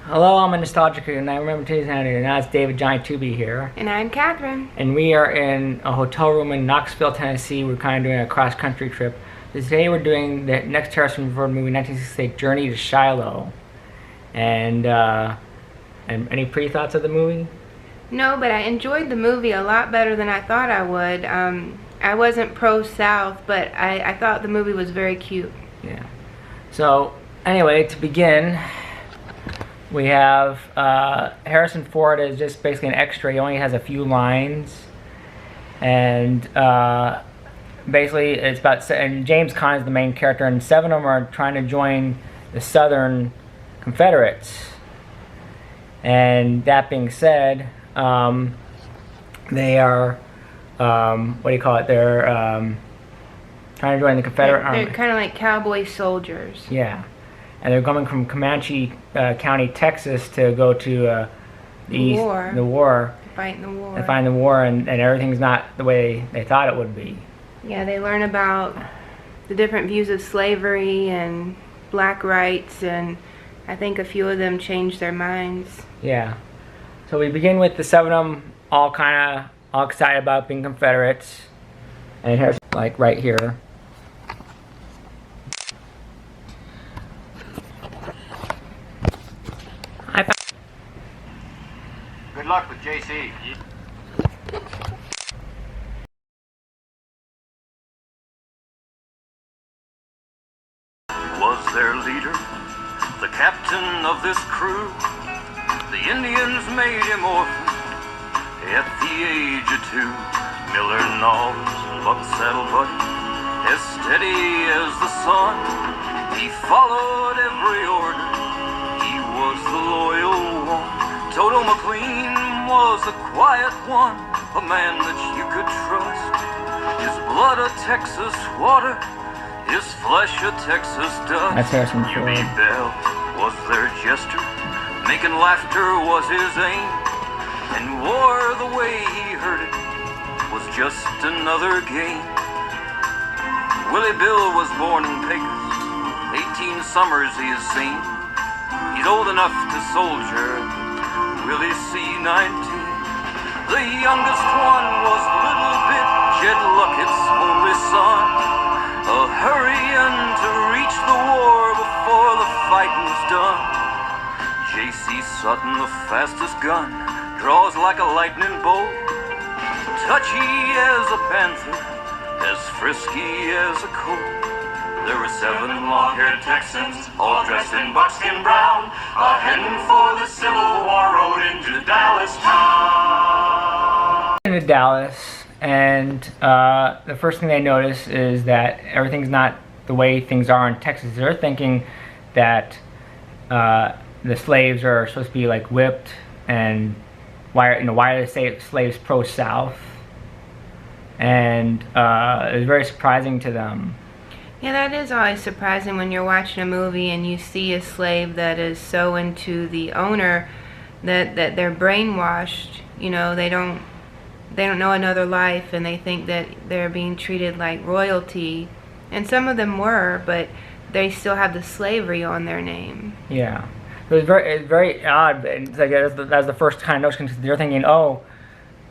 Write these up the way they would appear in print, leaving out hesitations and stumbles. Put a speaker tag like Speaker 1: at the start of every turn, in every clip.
Speaker 1: Hello, I'm a nostalgic, and I remember today's editor. Now it's David Giant Tubey here.
Speaker 2: And I'm Catherine.
Speaker 1: And we are in a hotel room in Knoxville, Tennessee. We're kind of doing a cross-country trip. Today we're doing the next Harrison Ford movie, 1968, Journey to Shiloh. And any pre-thoughts of the movie?
Speaker 2: No, but I enjoyed the movie a lot better than I thought I would. I wasn't pro-South, but I thought the movie was very cute.
Speaker 1: Yeah. So, anyway, to begin, we have Harrison Ford is just basically an extra. He only has a few lines, and basically it's about. And James Caan is the main character, and 7 of them are trying to join the Southern Confederates. And that being said, they are what do you call it? They're trying to join the Confederate Army.
Speaker 2: They're kind of like cowboy soldiers.
Speaker 1: Yeah. And they're coming from Comanche County, Texas, to go to the war.
Speaker 2: Fight in the war.
Speaker 1: And find the war, and everything's not the way they thought it would be.
Speaker 2: Yeah, they learn about the different views of slavery and black rights, and I think a few of them changed their minds.
Speaker 1: Yeah. So we begin with the 7 of them all excited about being Confederates. And here's like right here.
Speaker 3: Good luck with JC.
Speaker 4: Was their leader, the captain of this crew. The Indians made him orphan at the age of 2. Miller Knowles, Buck Saddle Buddy, as steady as the sun. He followed every order, he was the loyal one. Toto McLean was the quiet one, a man that you could trust. His blood a Texas water, his flesh a Texas dust.
Speaker 1: That's Harrison Ford.
Speaker 4: U.B. Bell was their jester, making laughter was his aim. And war, the way he heard it, was just another game. Willie Bill was born in Pecos, 18 summers he has seen. He's old enough to soldier, Willie C-19. The youngest one was Little Bit, Jed Luckett's only son, a hurrying to reach the war before the fighting's done. J.C. Sutton, the fastest gun, draws like a lightning bolt, touchy as a panther, as frisky as a colt. There were 7 long-haired Texans, all dressed in buckskin brown, heading for the Civil War road into Dallas town.
Speaker 1: Into Dallas, and the first thing they notice is that everything's not the way things are in Texas. They're thinking that the slaves are supposed to be like whipped, and why are the slaves pro-South? And it was very surprising to them.
Speaker 2: Yeah, that is always surprising when you're watching a movie and you see a slave that is so into the owner that they're brainwashed. You know, they don't know another life, and they think that they're being treated like royalty. And some of them were, but they still have the slavery on their name.
Speaker 1: Yeah. It was very odd. It's like that was the first kind of notion, because they're thinking, oh,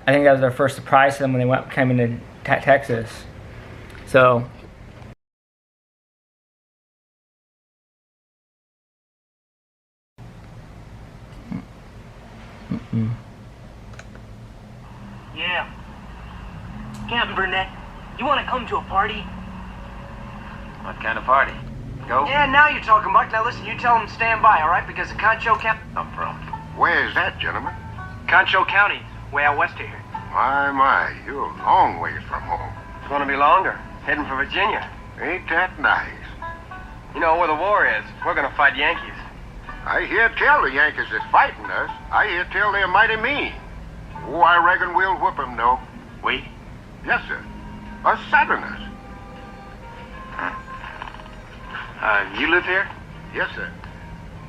Speaker 1: I think that was their first surprise to them when they came into Texas. So.
Speaker 5: Yeah. Captain Burnett, you want to come to a party?
Speaker 3: What kind of party? Go?
Speaker 5: Yeah, now you're talking, Buck. Now listen, you tell them to stand by, all right? Because the Concho County...
Speaker 3: I'm from.
Speaker 6: Where is that, gentlemen?
Speaker 5: Concho County, way out west of here.
Speaker 6: My, you're a long ways from home.
Speaker 5: It's going to be longer. Heading for Virginia.
Speaker 6: Ain't that nice?
Speaker 5: You know where the war is. We're going to fight Yankees.
Speaker 6: I hear tell the Yankees is fighting us. I hear tell they're mighty mean. Oh, I reckon we'll whoop 'em, though.
Speaker 5: We?
Speaker 6: Yes, sir. Us Southerners.
Speaker 5: You live here?
Speaker 6: Yes, sir.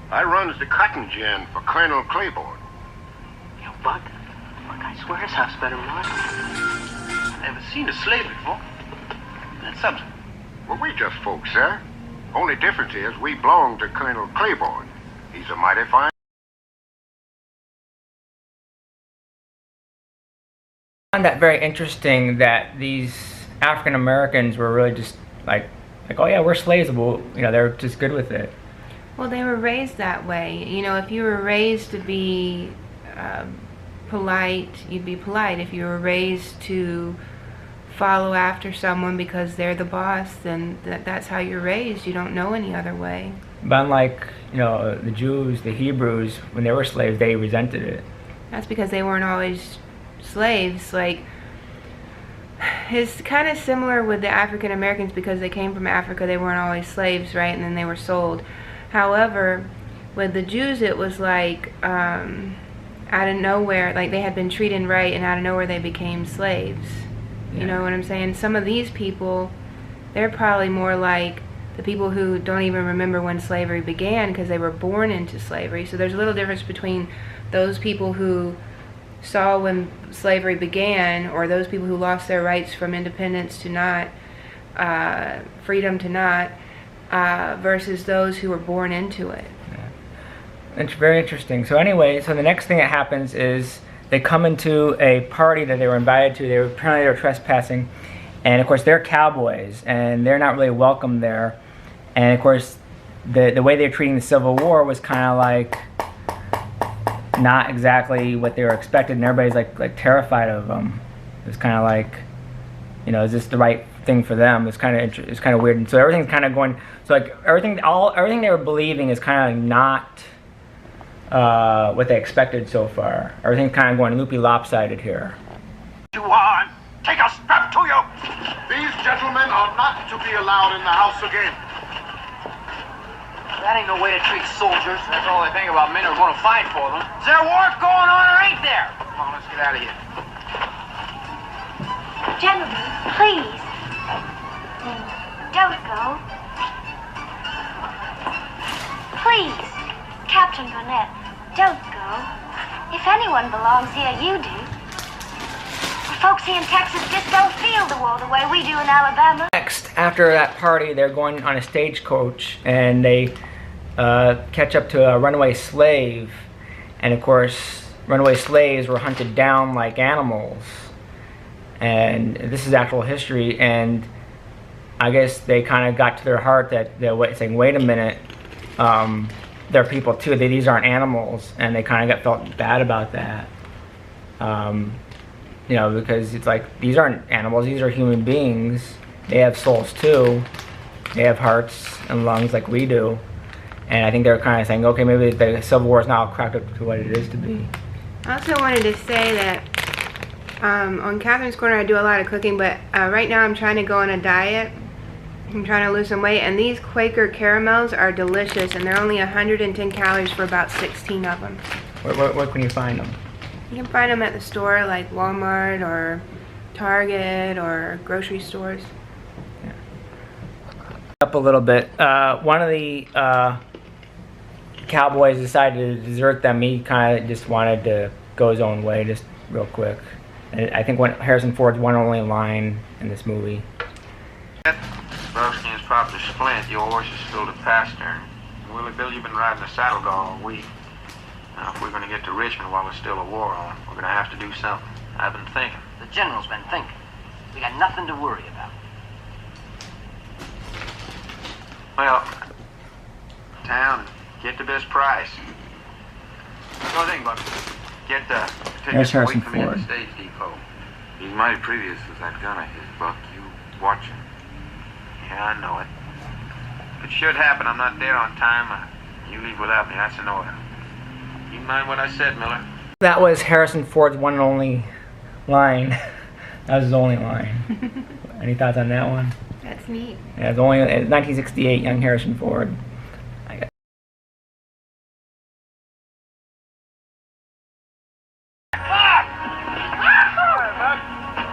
Speaker 6: I runs the cotton gin for Colonel Claiborne.
Speaker 5: Yo, Buck, I swear his house better than mine. I never seen a slave before. That's something.
Speaker 6: Well, we just folks, sir. Only difference is we belong to Colonel Claiborne. He's a mighty fine
Speaker 1: that very interesting that these African Americans were really just like, oh yeah, we're slaves, but they're just good with it.
Speaker 2: Well, they were raised that way. If you were raised to be polite, you'd be polite. If you were raised to follow after someone because they're the boss, then that's how you're raised. You don't know any other way.
Speaker 1: But unlike, the Jews, the Hebrews, when they were slaves, they resented it.
Speaker 2: That's because they weren't always slaves. Like, it's kind of similar with the African Americans because they came from Africa. They weren't always slaves, right? And then they were sold. However, with the Jews, it was like out of nowhere, like they had been treated right, and out of nowhere they became slaves. Yeah. You know what I'm saying? Some of these people, they're probably more like the people who don't even remember when slavery began because they were born into slavery. So there's a little difference between those people who saw when slavery began, or those people who lost their rights from independence to not, freedom to not, versus those who were born into it.
Speaker 1: Yeah. It's very interesting. So anyway, so the next thing that happens is they come into a party that they were invited to. Apparently they were trespassing, and of course they're cowboys, and they're not really welcome there. And of course, the way they're treating the Civil War was kind of like not exactly what they were expected, and everybody's like terrified of them. It's kind of like, is this the right thing for them? It's kind of weird, and so everything's kind of going. So like everything they were believing is kind of not what they expected so far. Everything's kind of going loopy lopsided here.
Speaker 6: You are. Take a step to you. These gentlemen are not to be allowed in the house again.
Speaker 5: That ain't no way to treat soldiers.
Speaker 3: That's all they think about men who are going to fight for them.
Speaker 5: Is there war going on or ain't there?
Speaker 3: Come on, let's get out of here.
Speaker 7: Gentlemen, please. Don't go. Please, Captain Burnett, don't go. If anyone belongs here, you do. The folks here in Texas just don't feel the war the way we do in Alabama.
Speaker 1: Next, after that party, they're going on a stagecoach, and they catch up to a runaway slave. And of course, runaway slaves were hunted down like animals. And this is actual history, and I guess they kind of got to their heart that they're saying, wait a minute, they're people too. These aren't animals, and they kind of felt bad about that. Because it's like, these aren't animals, these are human beings. They have souls too. They have hearts and lungs like we do. And I think they're kind of saying, okay, maybe the Civil War is now cracked up to what it is to be.
Speaker 2: I also wanted to say that on Catherine's Corner I do a lot of cooking, but right now I'm trying to go on a diet. I'm trying to lose some weight, and these Quaker caramels are delicious, and they're only 110 calories for about 16 of them.
Speaker 1: Where can you find them?
Speaker 2: You can find them at the store, like Walmart or Target or grocery stores.
Speaker 1: Yeah. Up a little bit. One of the cowboys decided to desert them. He kind of just wanted to go his own way, just real quick. And I think Harrison Ford's one only line in this movie.
Speaker 3: Buckskin's popped a splint. Your horse is still to pasture. Willie Bill, you've been riding the saddle dog all week. Now, if we're going to get to Richmond while there's still a war on, we're going to have to do something. I've been thinking.
Speaker 5: The general's been thinking. We got nothing to worry about.
Speaker 3: Well, town, get the best price. What do you think, Buck? Get the tickets and wait for me at the stage depot. He's mighty previous with that gun of his, Buck. You watch him. Yeah, I know it. If it should happen, I'm not there on time. You leave without me, that's an order. You mind what I said, Miller?
Speaker 1: That was Harrison Ford's one and only line. That was his only line. Any thoughts on that one?
Speaker 2: That's neat.
Speaker 1: Yeah, it's only 1968, young Harrison Ford.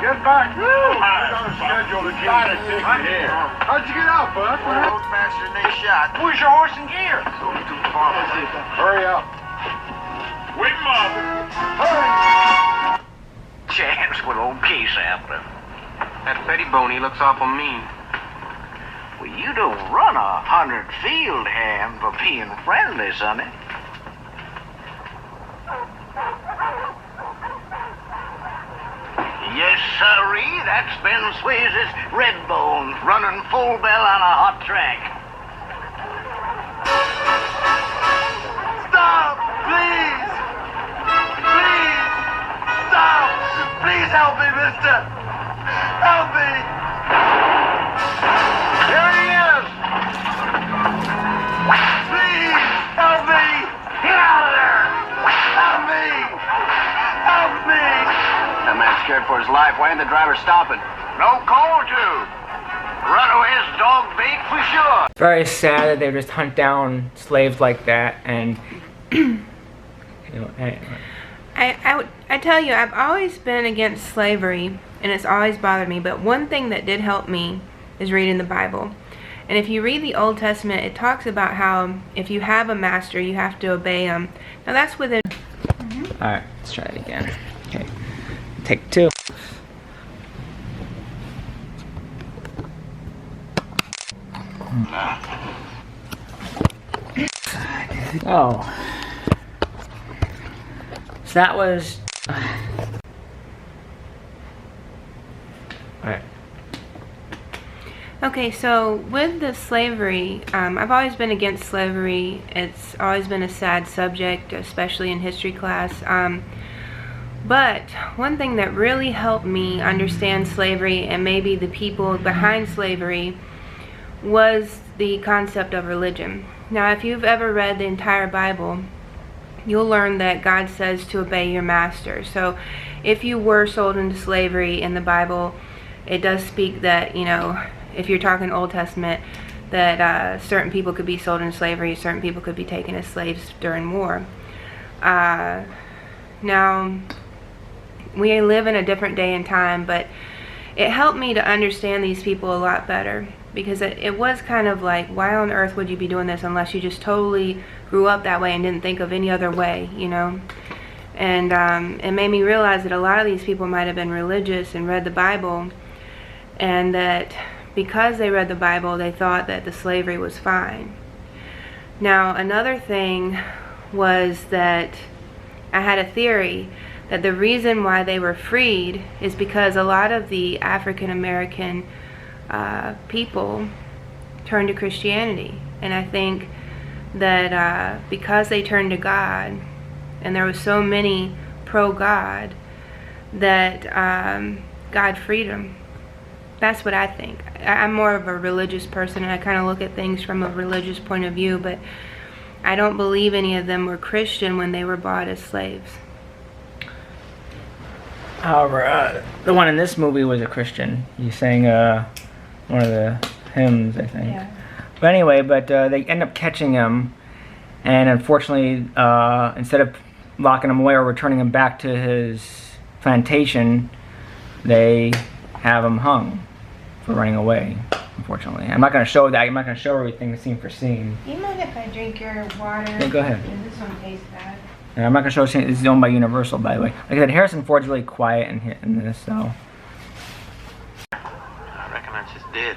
Speaker 6: Get back! We're on a schedule to keep here. How'd you get out, Buck?
Speaker 3: Rode faster than they shot.
Speaker 5: Where's your horse and gear?
Speaker 3: Going too far.
Speaker 6: Hurry up.
Speaker 3: Wait, Mom.
Speaker 6: Hurry!
Speaker 5: Chance with old Case Sampler.
Speaker 3: That Pettibone, he looks awful mean.
Speaker 5: Well, you don't run 100 field hand for being friendly, sonny.
Speaker 3: Yeah,
Speaker 5: that's Ben Swayze's Red Bones running full bell on a hot track. Stop, please! Please! Stop! Please help me, mister! Help me! Here he is! Please! Help me! Get out of there! Help me! Help me!
Speaker 3: That man's scared for his life. Why ain't the driver stopping?
Speaker 6: No call to.
Speaker 5: Runaway's dog bait for sure.
Speaker 1: It's very sad that they would just hunt down slaves like that, and you know,
Speaker 2: I tell you, I've always been against slavery, and it's always bothered me, but one thing that did help me is reading the Bible. And if you read the Old Testament, it talks about how if you have a master, you have to obey him. Now that's within...
Speaker 1: Alright, let's try it again. Okay, take two. Oh. So that was... Alright.
Speaker 2: Okay, so with the slavery, I've always been against slavery. It's always been a sad subject, especially in history class. But one thing that really helped me understand slavery and maybe the people behind slavery was the concept of religion. Now, if you've ever read the entire Bible, you'll learn that God says to obey your master. So if you were sold into slavery in the Bible, it does speak that, you know, if you're talking Old Testament, that certain people could be sold into slavery, certain people could be taken as slaves during war. Now, we live in a different day and time, but it helped me to understand these people a lot better, because it was kind of like, why on earth would you be doing this unless you just totally grew up that way and didn't think of any other way, you know? And it made me realize that a lot of these people might have been religious and read the Bible, and that because they read the Bible, they thought that the slavery was fine. Now, another thing was that I had a theory that the reason why they were freed is because a lot of the African American people turned to Christianity. And I think that because they turned to God, and there was so many pro-God, that God freed them. That's what I think. I'm more of a religious person, and I kind of look at things from a religious point of view, but I don't believe any of them were Christian when they were bought as slaves.
Speaker 1: However, the one in this movie was a Christian. He sang one of the hymns, I think. Yeah. But anyway, they end up catching him, and unfortunately, instead of locking him away or returning him back to his plantation, they have him hung for running away, unfortunately. I'm not going to show that. I'm not going to show everything scene for scene.
Speaker 2: Do you mind if I drink your water?
Speaker 1: Yeah, go ahead.
Speaker 2: This one tastes bad.
Speaker 1: Yeah, I'm not going to show scene. This is owned by Universal, by the way. Like I said, Harrison Ford's really quiet in this, so.
Speaker 5: I reckon I just did.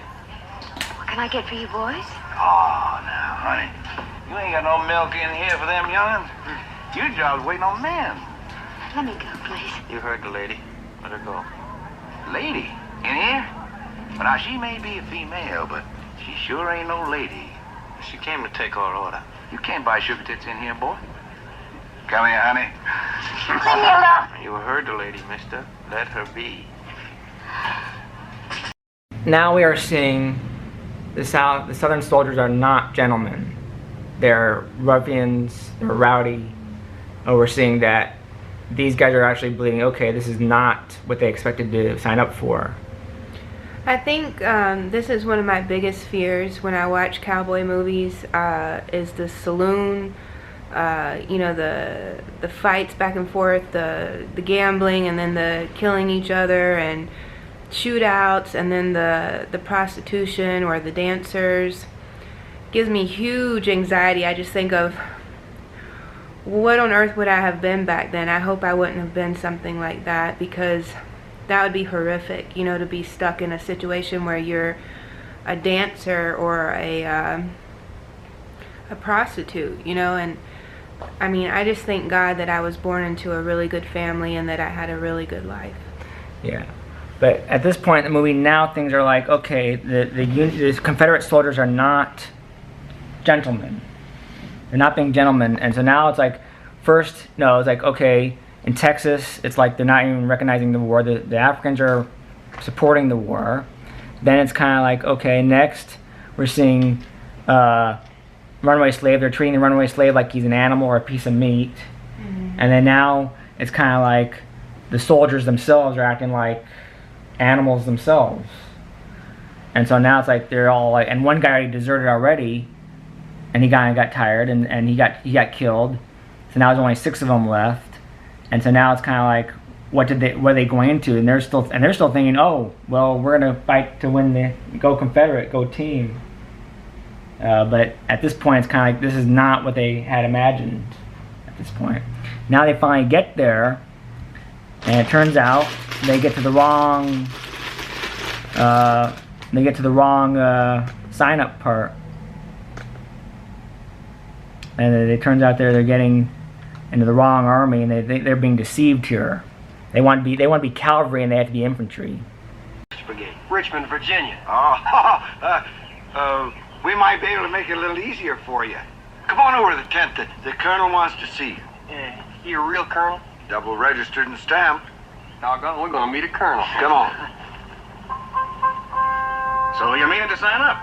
Speaker 7: What can I get for you boys?
Speaker 5: Oh, now, honey. You ain't got no milk in here for them young'uns. Your job's waiting on them.
Speaker 7: Let me go, please.
Speaker 5: You heard the lady. Let her go. Lady? In here? Well, now, she may be a female, but she sure ain't no lady. She came to take our order. You can't buy sugar tits in here, boy. Come here, honey.
Speaker 7: Leave me alone.
Speaker 5: You heard the lady, mister. Let her be.
Speaker 1: Now we are seeing the Southern soldiers are not gentlemen. They're ruffians, they're rowdy. We're seeing that these guys are actually believing, okay, this is not what they expected to sign up for.
Speaker 2: I think this is one of my biggest fears when I watch cowboy movies, is the saloon, you know, the fights back and forth, the gambling, and then the killing each other, and shootouts, and then the prostitution or the dancers. Gives me huge anxiety. I just think of, what on earth would I have been back then? I hope I wouldn't have been something like that, because that would be horrific, you know, to be stuck in a situation where you're a dancer or a prostitute, you know. And I mean, I just thank God that I was born into a really good family and that I had a really good life.
Speaker 1: Yeah. But at this point in the movie, now things are like, okay, the Confederate soldiers are not gentlemen. They're not being gentlemen. And so now it's like, first, no, it's like, okay, in Texas, it's like they're not even recognizing the war. The Africans are supporting the war. Then it's kind of like, okay, next we're seeing runaway slave. They're treating the runaway slave like he's an animal or a piece of meat. Mm-hmm. And then now it's kind of like the soldiers themselves are acting like animals themselves. And so now it's like they're all like, and one guy already deserted already, and he kind of got tired, and he got killed. So now there's only 6 of them left. And so now it's kind of like, what are they going into? And they're still thinking, oh, well, we're gonna fight to win go Confederate, go team. But at this point, it's kind of like this is not what they had imagined. At this point, now they finally get there, and it turns out they get to the wrong. Sign-up part, and it turns out they're getting into the wrong army, and they're being deceived here. They want to be cavalry, and they have to be infantry.
Speaker 6: Brigade, Richmond, Virginia. Oh, we might be able to make it a little easier for you. Come on over to the tent. The colonel wants to see you.
Speaker 8: Yeah, you a real colonel?
Speaker 6: Double registered and stamped.
Speaker 8: Doggone, we're gonna meet a colonel.
Speaker 6: Come on.
Speaker 3: So you're meaning to sign up?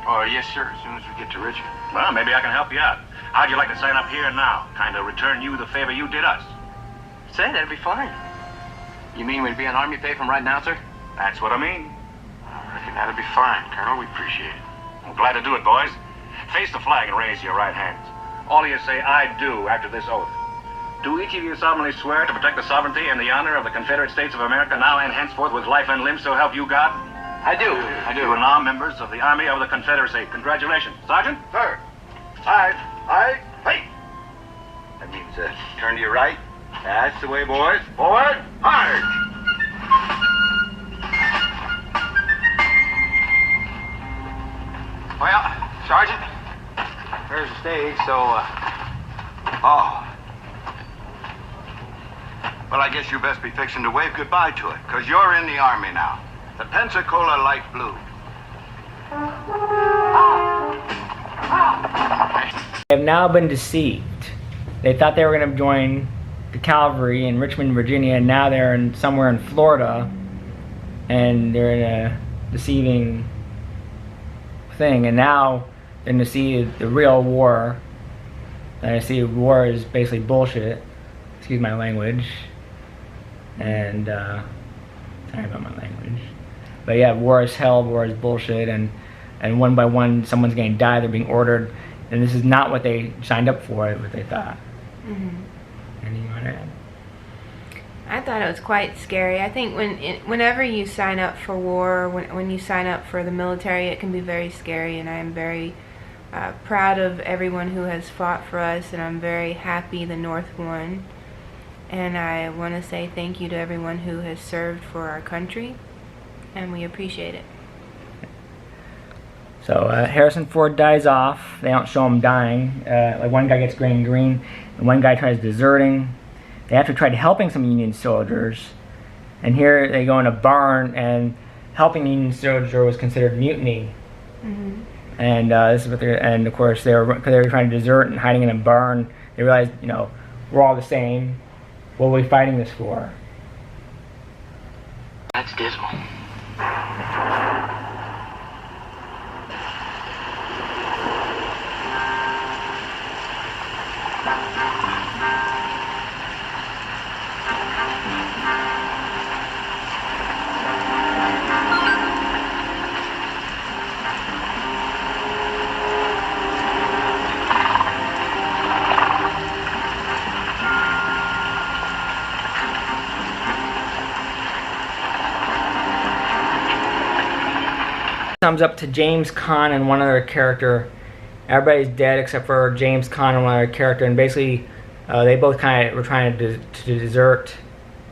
Speaker 6: Oh, yes, sir, as soon as we get to Richmond.
Speaker 3: Well, maybe I can help you out. How'd you like to sign up here and now? Kind of return you the favor you did us.
Speaker 8: Say, that'd be fine. You mean we'd be on army pay from right now, sir?
Speaker 3: That's what I mean.
Speaker 6: I reckon that'd be fine, Colonel. We appreciate it.
Speaker 3: I'm glad to do it, boys. Face the flag and raise your right hands. All of you say, I do, after this oath. Do each of you solemnly swear to protect the sovereignty and the honor of the Confederate States of America now and henceforth with life and limb, so help you God?
Speaker 8: I do.
Speaker 3: You are now members of the Army of the Confederacy. Congratulations. Sergeant?
Speaker 6: Sir. Aye. Hey. That means turn to your right. That's the way, boys. Forward. Hard.
Speaker 8: Well, Sergeant, there's the stage, so,
Speaker 6: Oh. Well, I guess you best be fixing to wave goodbye to it, because you're in the Army now. The Pensacola Light Blue.
Speaker 1: They have now been deceived. They thought they were going to join the cavalry in Richmond, Virginia, and now they're somewhere in Florida, and they're in a deceiving thing. And now they're going to see the real war. And I see war is basically bullshit. Excuse my language. And sorry about my language. But yeah, war is hell. War is bullshit. And one by one, someone's going to die. They're being ordered. And this is not what they signed up for, what they thought. Mm-hmm. And you want to add?
Speaker 2: I thought it was quite scary. I think whenever you sign up for war, when you sign up for the military, it can be very scary. And I am very proud of everyone who has fought for us, and I'm very happy the North won. And I want to say thank you to everyone who has served for our country, and we appreciate it.
Speaker 1: So Harrison Ford dies off. They don't show him dying. Like one guy gets green, and one guy tries deserting. They actually tried helping some Union soldiers, and here they go in a barn, and helping Union soldier was considered mutiny. Mm-hmm. And this is what and of course because they were trying to desert and hiding in a barn. They realized, we're all the same. What are we fighting this for?
Speaker 8: that's dismal.
Speaker 1: Thumbs up to James Caan and one other character. Everybody's dead except for James Caan and one other character, and basically they both kind of were trying to desert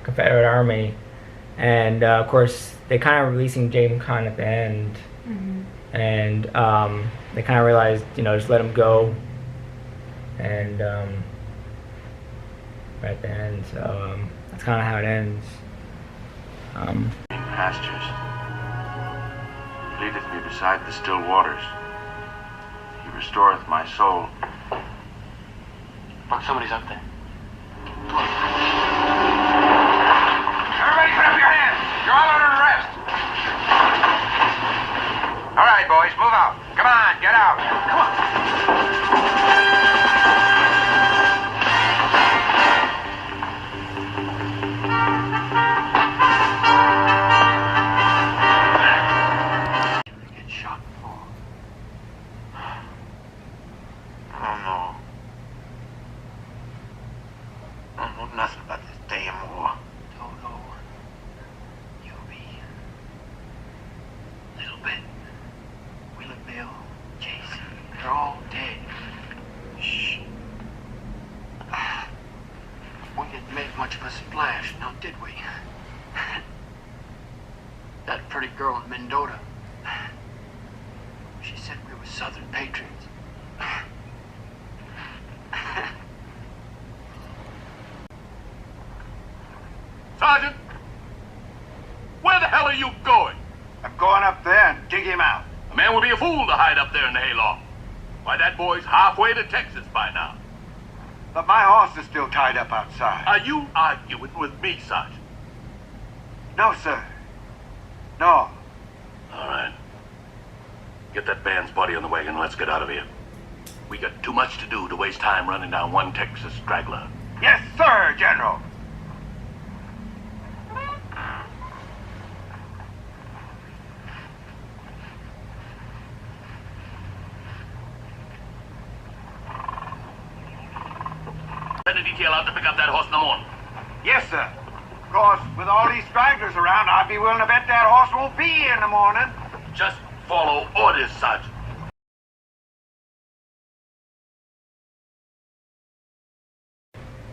Speaker 1: Confederate Army, and of course they kind of releasing James Caan at the end, and they kind of realized, just let him go, and right at the end, so that's kind of how it ends.
Speaker 3: pastures. He leadeth me beside the still waters. He restoreth my soul.
Speaker 8: Look, somebody's up there.
Speaker 5: Everybody put up your hands. You're all under arrest. All right, boys, move out. Come on, get out. Come on.
Speaker 3: Get shot for. I don't know. I don't know nothing about this damn war.
Speaker 5: Don't know. You, me. Little bit. Wheeler Bill, Casey, they're all dead. Shh. We didn't make much of a splash, now did we? That pretty girl in Mendota. She said we were Southern patriots.
Speaker 6: Sergeant, where the hell are you going?
Speaker 5: I'm going up there and dig him out.
Speaker 6: A man would be a fool to hide up there in the hayloft. Why, that boy's halfway to Texas by now.
Speaker 5: But my horse is still tied up outside.
Speaker 6: Are you arguing with me, Sergeant?
Speaker 5: No, sir. No.
Speaker 6: All right. Get that man's body on the wagon and let's get out of here. We got too much to do to waste time running down one Texas straggler.
Speaker 5: Yes, sir, General.
Speaker 6: Send a detail out to pick up that horse in the morning.
Speaker 5: Yes, sir. Of course, with all these stragglers around, I'd be willing to bet that horse won't be here in the morning.
Speaker 6: Just follow orders, Sergeant.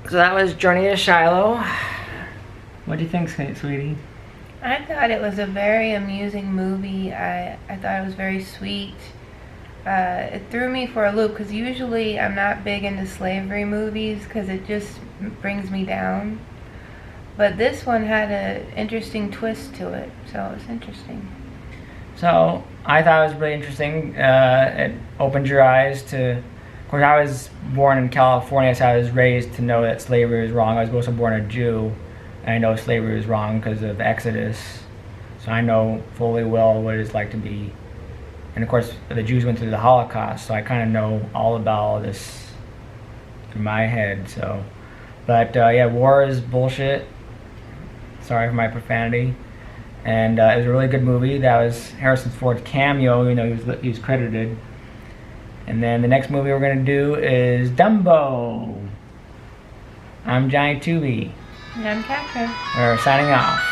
Speaker 1: So that was Journey to Shilo. What do you think, sweetie?
Speaker 2: I thought it was a very amusing movie. I thought it was very sweet. It threw me for a loop because usually I'm not big into slavery movies because it just brings me down. But this one had an interesting twist to it, so it was interesting.
Speaker 1: So I thought it was really interesting. It opened your eyes to, of course, I was born in California, so I was raised to know that slavery was wrong. I was also born a Jew, and I know slavery was wrong because of Exodus. So I know fully well what it's like to be. And of course, the Jews went through the Holocaust, so I kind of know all about all this in my head. So, but yeah, war is bullshit. Sorry for my profanity. And it was a really good movie. That was Harrison Ford's cameo. You know, he was credited. And then the next movie we're gonna do is Dumbo. I'm Johnny Tooby.
Speaker 2: And I'm Catherine.
Speaker 1: We're signing off.